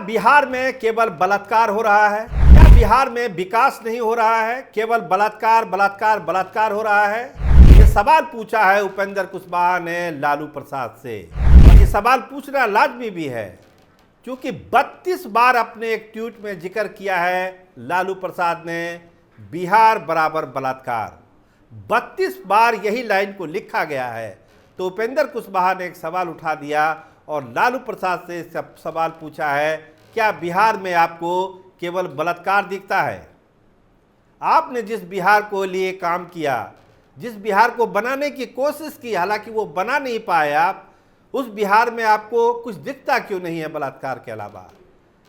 बिहार में केवल बलात्कार हो रहा है? क्या बिहार में विकास नहीं हो रहा है? केवल बलात्कार बलात्कार बलात्कार हो रहा है? ये सवाल पूछा है उपेंद्र कुशवाहा ने लालू प्रसाद से। और ये सवाल पूछना लाजमी भी है, क्योंकि 32 बार अपने एक ट्वीट में जिक्र किया है लालू प्रसाद ने, बिहार बराबर बलात्कार। 32 बार यही लाइन को लिखा गया है। तो उपेंद्र कुशवाहा ने एक सवाल उठा दिया और लालू प्रसाद से सवाल पूछा है, क्या बिहार में आपको केवल बलात्कार दिखता है? आपने जिस बिहार को लिए काम किया, जिस बिहार को बनाने की कोशिश की, हालांकि वो बना नहीं पाए आप, उस बिहार में आपको कुछ दिखता क्यों नहीं है बलात्कार के अलावा?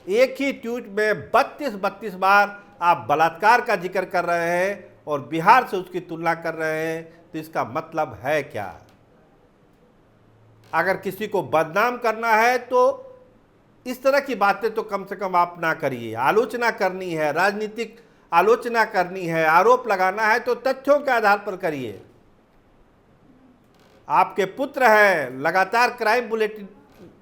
एक ही ट्वीट में 32 बार आप बलात्कार का जिक्र कर रहे हैं और बिहार से उसकी तुलना कर रहे हैं, तो इसका मतलब है क्या? अगर किसी को बदनाम करना है तो इस तरह की बातें तो कम से कम आप ना करिए। आलोचना करनी है, राजनीतिक आलोचना करनी है, आरोप लगाना है तो तथ्यों के आधार पर करिए। आपके पुत्र हैं, लगातार क्राइम बुलेटिन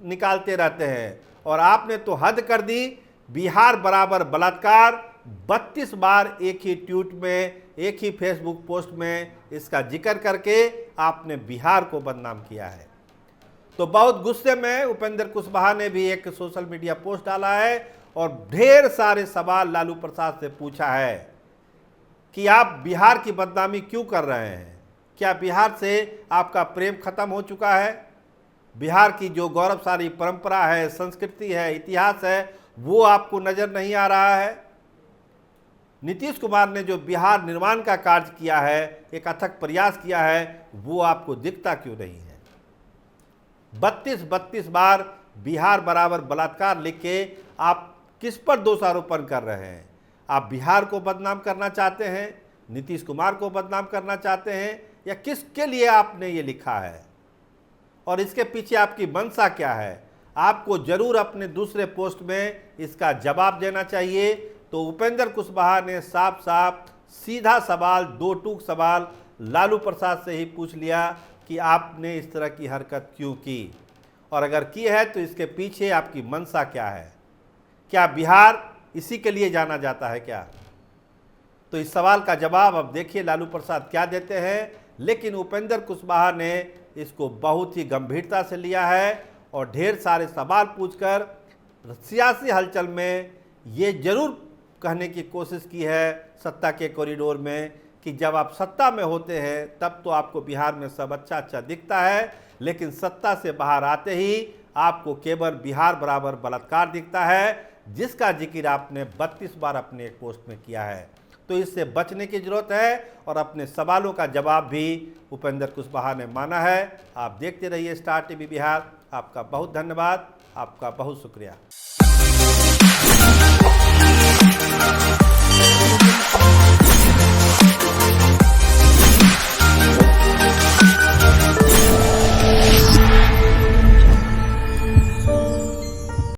निकालते रहते हैं और आपने तो हद कर दी। बिहार बराबर बलात्कार 32 बार एक ही ट्वीट में, एक ही फेसबुक पोस्ट में इसका जिक्र करके आपने बिहार को बदनाम किया है। तो बहुत गुस्से में उपेंद्र कुशवाहा ने भी एक सोशल मीडिया पोस्ट डाला है और ढेर सारे सवाल लालू प्रसाद से पूछा है कि आप बिहार की बदनामी क्यों कर रहे हैं? क्या बिहार से आपका प्रेम खत्म हो चुका है? बिहार की जो गौरवशाली परंपरा है, संस्कृति है, इतिहास है, वो आपको नजर नहीं आ रहा है? नीतीश कुमार ने जो बिहार निर्माण का कार्य किया है, एक अथक प्रयास किया है, वो आपको दिखता क्यों नहीं है? 32 बार बिहार बराबर बलात्कार लिख के आप किस पर दोषारोपण कर रहे हैं? आप बिहार को बदनाम करना चाहते हैं, नीतीश कुमार को बदनाम करना चाहते हैं, या किसके लिए आपने ये लिखा है? और इसके पीछे आपकी मंशा क्या है? आपको जरूर अपने दूसरे पोस्ट में इसका जवाब देना चाहिए। तो उपेंद्र कुशवाहा ने साफ साफ सीधा सवाल, दो टूक सवाल लालू प्रसाद से ही पूछ लिया कि आपने इस तरह की हरकत क्यों की, और अगर की है तो इसके पीछे आपकी मंशा क्या है? क्या बिहार इसी के लिए जाना जाता है क्या? तो इस सवाल का जवाब अब देखिए लालू प्रसाद क्या देते हैं। लेकिन उपेंद्र कुशवाहा ने इसको बहुत ही गंभीरता से लिया है और ढेर सारे सवाल पूछकर सियासी हलचल में ये जरूर कहने की कोशिश की है सत्ता के कॉरिडोर में कि जब आप सत्ता में होते हैं तब तो आपको बिहार में सब अच्छा अच्छा दिखता है, लेकिन सत्ता से बाहर आते ही आपको केवल बिहार बराबर बलात्कार दिखता है, जिसका जिक्र आपने 32 बार अपने एक पोस्ट में किया है। तो इससे बचने की जरूरत है और अपने सवालों का जवाब भी उपेंद्र कुशवाहा ने माना है। आप देखते रहिए स्टार टीवी बिहार। आपका बहुत धन्यवाद, आपका बहुत शुक्रिया।